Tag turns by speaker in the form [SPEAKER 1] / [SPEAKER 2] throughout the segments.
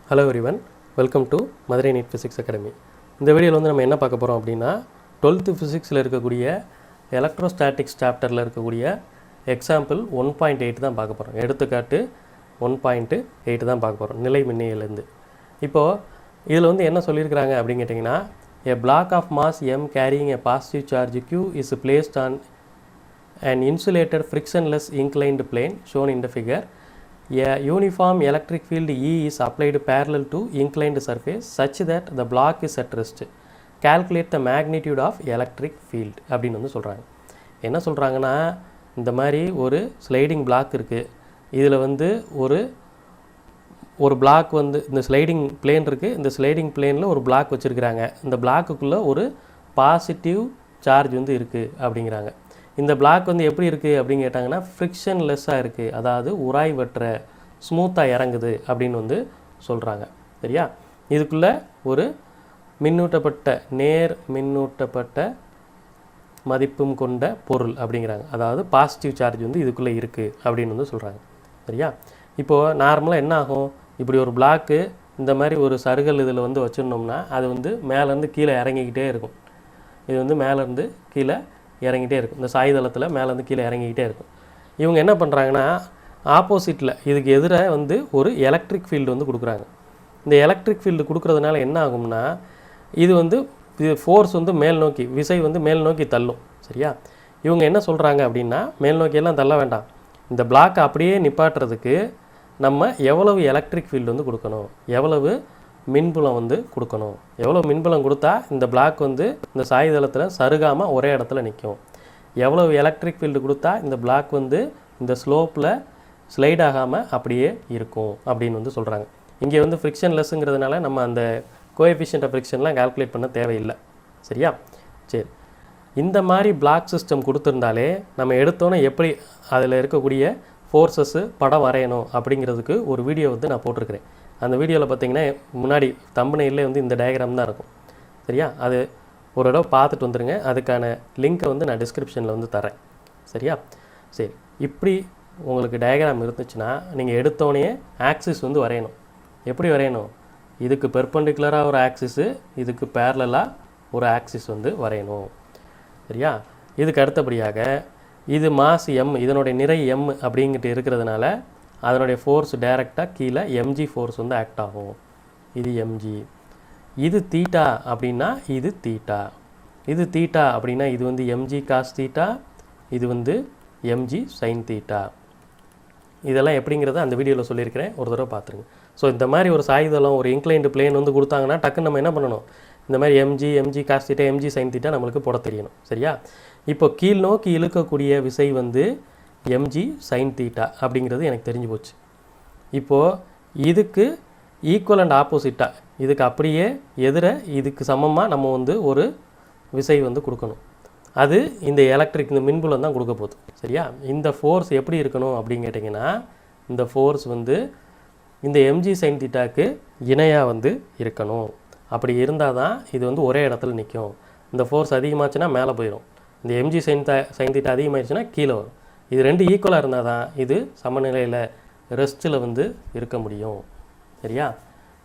[SPEAKER 1] Hello everyone, welcome to Madurai Neet Physics Academy. இந்த வீடியோவில் வந்து நம்ம என்ன பார்க்க போகிறோம் அப்படின்னா 12th ஃபிசிக்ஸில் இருக்கக்கூடிய எலக்ட்ரோஸ்டாட்டிக்ஸ் சாப்டரில் இருக்கக்கூடிய எக்ஸாம்பிள் 1.8 தான் பார்க்க போகிறோம். எடுத்துக்காட்டு 1.8 தான் பார்க்க போகிறோம் நிலை மின்னியலேருந்து. இப்போது இதில் வந்து என்ன சொல்லியிருக்கிறாங்க அப்படின்னு கேட்டிங்கன்னா, a block of mass m carrying a positive charge q is placed on an insulated frictionless inclined plane shown in the figure. A uniform electric field E is applied parallel to inclined surface such that the block is at rest. Calculate the magnitude of electric field அப்படின்னு வந்து சொல்கிறாங்க. என்ன சொல்கிறாங்கன்னா, இந்த மாதிரி ஒரு sliding black இருக்குது. இதில் வந்து ஒரு பிளாக் வந்து இந்த ஸ்லைடிங் பிளேன் இருக்குது. இந்த ஸ்லைடிங் பிளேனில் ஒரு பிளாக் வச்சுருக்கிறாங்க. இந்த பிளாக்குக்குள்ளே ஒரு பாசிட்டிவ் சார்ஜ் வந்து இருக்குது அப்படிங்கிறாங்க. இந்த பிளாக் வந்து எப்படி இருக்குது அப்படின்னு கேட்டாங்கன்னா, ஃப்ரிக்ஷன்லெஸ்ஸாக இருக்குது, அதாவது உராய்வற்ற ஸ்மூத்தாக இறங்குது அப்படின்னு வந்து சொல்கிறாங்க. சரியா? இதுக்குள்ளே ஒரு மின்னூட்டப்பட்ட நேர் மின்னூட்டப்பட்ட மதிப்பும் கொண்ட பொருள் அப்படிங்கிறாங்க. அதாவது பாசிட்டிவ் சார்ஜ் வந்து இதுக்குள்ளே இருக்குது அப்படின்னு வந்து சொல்கிறாங்க. சரியா? இப்போது நார்மலாக என்ன ஆகும், இப்படி ஒரு பிளாக்கு இந்த மாதிரி ஒரு சருகல் இதில் வந்து வச்சுருந்தோம்னா அது வந்து மேலேருந்து கீழே இறங்கிக்கிட்டே இருக்கும். இது வந்து மேலேருந்து கீழே இறங்கிட்டே இருக்கும். இந்த சாய்தளத்தில் மேலேருந்து கீழே இறங்கிக்கிட்டே இருக்கும். இவங்க என்ன பண்ணுறாங்கன்னா, ஆப்போசிட்டில் இதுக்கு எதிராக வந்து ஒரு எலக்ட்ரிக் ஃபீல்டு வந்து கொடுக்குறாங்க. இந்த எலக்ட்ரிக் ஃபீல்டு கொடுக்குறதுனால என்ன ஆகும்னா, இது வந்து ஃபோர்ஸ் வந்து மேல் நோக்கி, விசை வந்து மேல் நோக்கி தள்ளும். சரியா? இவங்க என்ன சொல்கிறாங்க அப்படின்னா, மேல் நோக்கியெல்லாம் தள்ள வேண்டாம், இந்த பிளாக்கை அப்படியே நிப்பாட்டுறதுக்கு நம்ம எவ்வளவு எலக்ட்ரிக் ஃபீல்டு வந்து கொடுக்கணும், எவ்வளவு மின்புலம் வந்து கொடுக்கணும், எவ்வளோ மின்புலம் கொடுத்தா இந்த பிளாக் வந்து இந்த சாய்தளத்தில் சருகாமல் ஒரே இடத்துல நிற்கும், எவ்வளவு எலக்ட்ரிக் ஃபீல்டு கொடுத்தா இந்த பிளாக் வந்து இந்த ஸ்லோப்பில் ஸ்லைட் ஆகாமல் அப்படியே இருக்கும் அப்படின்னு வந்து சொல்கிறாங்க. இங்கே வந்து ஃப்ரிக்ஷன் லெஸ்ஸுங்கிறதுனால நம்ம அந்த கோஎஃபிஷியன்ட் ஆஃப் ஃப்ரிக்ஷன்லாம் கால்குலேட் பண்ண தேவையில்லை. சரியா? சரி, இந்த மாதிரி பிளாக் சிஸ்டம் கொடுத்துருந்தாலே நம்ம எடுத்தோன்னே எப்படி அதில் இருக்கக்கூடிய ஃபோர்ஸஸ்ஸு படம் வரையணும் அப்படிங்கிறதுக்கு ஒரு வீடியோ வந்து நான் போட்டிருக்கிறேன். அந்த வீடியோவில் பார்த்தீங்கன்னா முன்னாடி தம்பனையிலே வந்து இந்த டயக்ராம் தான் இருக்கும். சரியா? அது ஒரு தடவை பார்த்துட்டு வந்துடுங்க. அதுக்கான லிங்க்கை வந்து நான் டிஸ்கிரிப்ஷனில் வந்து தரேன். சரியா? சரி, இப்படி உங்களுக்கு டயக்ராம் இருந்துச்சுன்னா நீங்கள் எடுத்தோடனே ஆக்சிஸ் வந்து வரையணும். எப்படி வரையணும்? இதுக்கு பெர்பெண்டிகுலராக ஒரு ஆக்சிஸு, இதுக்கு பேரலாக ஒரு ஆக்சிஸ் வந்து வரையணும். சரியா? இதுக்கு அடுத்தபடியாக இது மாஸ் எம், இதனுடைய நிறை எம் அப்படிங்கிட்டு இருக்கிறதுனால அதனுடைய ஃபோர்ஸ் டைரெக்டாக கீழே எம்ஜி ஃபோர்ஸ் வந்து ஆக்ட் ஆகும். இது எம்ஜி. இது தீட்டா அப்படின்னா இது தீட்டா. இது தீட்டா அப்படின்னா இது வந்து எம்ஜி காஸ் தீட்டா, இது வந்து எம்ஜி சைன் தீட்டா. இதெல்லாம் எப்படிங்கிறத அந்த வீடியோவில் சொல்லியிருக்கிறேன், ஒரு தடவை பார்த்துருங்க. ஸோ இந்த மாதிரி ஒரு சாய்தளம், ஒரு இன்க்ளைன்டு பிளேன் வந்து கொடுத்தாங்கன்னா டக்குன்னு நம்ம என்ன பண்ணணும், இந்த மாதிரி mg cos theta, mg sine theta நம்மளுக்கு போட தெரியணும். சரியா? இப்போ கீழ் நோக்கி இழுக்கக்கூடிய விசை வந்து எம்ஜி சைன் தீட்டா அப்படிங்கிறது எனக்கு தெரிஞ்சு போச்சு. இப்போது இதுக்கு ஈக்குவல் அண்ட் ஆப்போசிட்டாக, இதுக்கு அப்படியே எதிர இதுக்கு சமமாக நம்ம வந்து ஒரு விசை வந்து கொடுக்கணும். அது இந்த எலக்ட்ரிக், இந்த மின்புலம் தான் கொடுக்க போகுது. சரியா? இந்த ஃபோர்ஸ் எப்படி இருக்கணும் அப்படின்னு கேட்டிங்கன்னா, இந்த ஃபோர்ஸ் வந்து இந்த எம்ஜி சைன் தீட்டாக்கு இணையாக வந்து இருக்கணும். அப்படி இருந்தால் தான் இது வந்து ஒரே இடத்துல நிற்கும். இந்த ஃபோர்ஸ் அதிகமாச்சுன்னா மேலே போயிடும், இந்த எம்ஜி சைன் தீட்டா அதிகமாகிடுச்சுன்னா கீழே வரும். இது ரெண்டு ஈக்குவலாக இருந்தால் தான் இது சமநிலையில் ரெஸ்ட்டில் வந்து இருக்க முடியும். சரியா?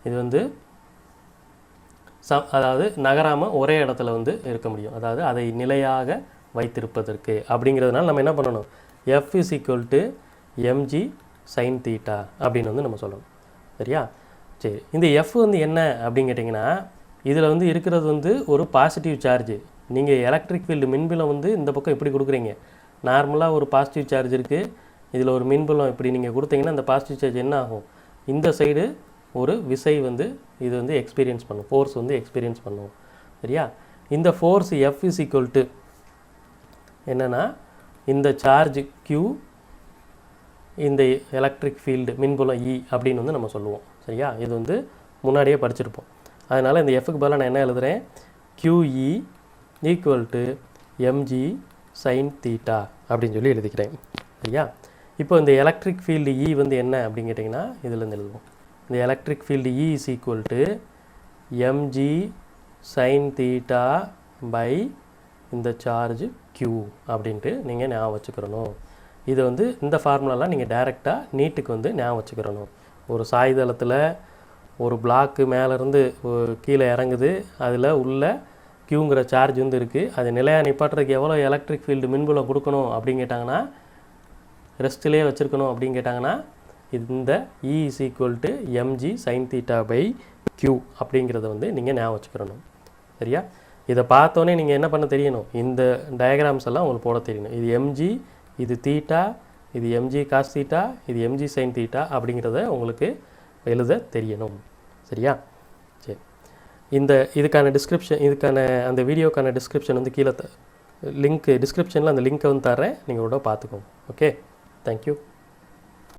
[SPEAKER 1] இது வந்து அதாவது நகராமல் ஒரே இடத்துல வந்து இருக்க முடியும், அதாவது அதை நிலையாக வைத்திருப்பதற்கு. அப்படிங்கிறதுனால நம்ம என்ன பண்ணணும், F is equal to mg sine theta அப்படின்னு வந்து நம்ம சொல்லணும். சரியா? சரி, இந்த எஃப் வந்து என்ன அப்படின்னு கேட்டிங்கன்னா, இதில் வந்து இருக்கிறது வந்து ஒரு பாசிட்டிவ் சார்ஜு. நீங்கள் எலக்ட்ரிக் ஃபீல்டு மின்புலம் வந்து இந்த பக்கம் எப்படி கொடுக்குறீங்க, நார்மலாக ஒரு பாசிட்டிவ் சார்ஜ் இருக்குது, இதில் ஒரு மின்புலம் இப்படி நீங்கள் கொடுத்தீங்கன்னா இந்த பாசிட்டிவ் சார்ஜ் என்ன ஆகும், இந்த சைடு ஒரு விசை வந்து இது வந்து எக்ஸ்பீரியன்ஸ் பண்ணும், ஃபோர்ஸ் வந்து எக்ஸ்பீரியன்ஸ் பண்ணும். சரியா? இந்த force F is equal to என்னென்னா, இந்த சார்ஜ் Q, இந்த எலக்ட்ரிக் ஃபீல்டு மின்புலம் E அப்படின்னு வந்து நம்ம சொல்லுவோம். சரியா? இது வந்து முன்னாடியே படிச்சிருப்போம். அதனால் இந்த எஃப்க்கு பதிலாக நான் என்ன எழுதுகிறேன், QE equal to mg sine theta அப்படின்னு சொல்லி எழுதிக்கிறேன். சரியா? இப்போ இந்த எலக்ட்ரிக் ஃபீல்டு E வந்து என்ன அப்படின்னு கேட்டிங்கன்னா, இதிலேருந்து எழுதுவோம். இந்த electric field E is equal to mg sine theta by இந்த சார்ஜ் Q அப்படின்ட்டு நீங்கள் ஞாபகம் வச்சுக்கிறணும். இது வந்து இந்த ஃபார்முலாலாம் நீங்கள் டைரெக்டாக நீட்டுக்கு வந்து ஞாபகம் வச்சுக்கிறணும். ஒரு சாய்தளத்தில் ஒரு பிளாக்கு மேலேருந்து கீழே இறங்குது, அதில் உள்ள க்யூங்கிற சார்ஜ் வந்து இருக்குது. அது நிலையாக நிப்பாட்டுறதுக்கு எவ்வளோ எலக்ட்ரிக் ஃபீல்டு மின்புலம் கொடுக்கணும் அப்படின்னு கேட்டாங்கன்னா, ரெஸ்ட்லேயே வச்சுருக்கணும் அப்படின்னு கேட்டாங்கன்னா, இந்த E = mg sin θ/q அப்படிங்கிறத வந்து நீங்கள் ஞாபகம் வச்சுக்கிறணும். சரியா? இதை பார்த்தோன்னே நீங்கள் என்ன பண்ண தெரியணும், இந்த டயக்ராம்ஸ் எல்லாம் உங்களுக்கு போட தெரியணும். இது mg, இது தீட்டா, இது mg cos θ, இது mg sin θ அப்படிங்கிறத உங்களுக்கு எழுத தெரியணும். சரியா? சரி, இதுக்கான அந்த வீடியோக்கான டிஸ்கிரிப்ஷன் வந்து கீழே லிங்க் டிஸ்கிரிப்ஷனில் அந்த லிங்க்கை வந்து தரேன், நீங்கள் கூட பார்த்துக்கோங்க. Okay, thank you.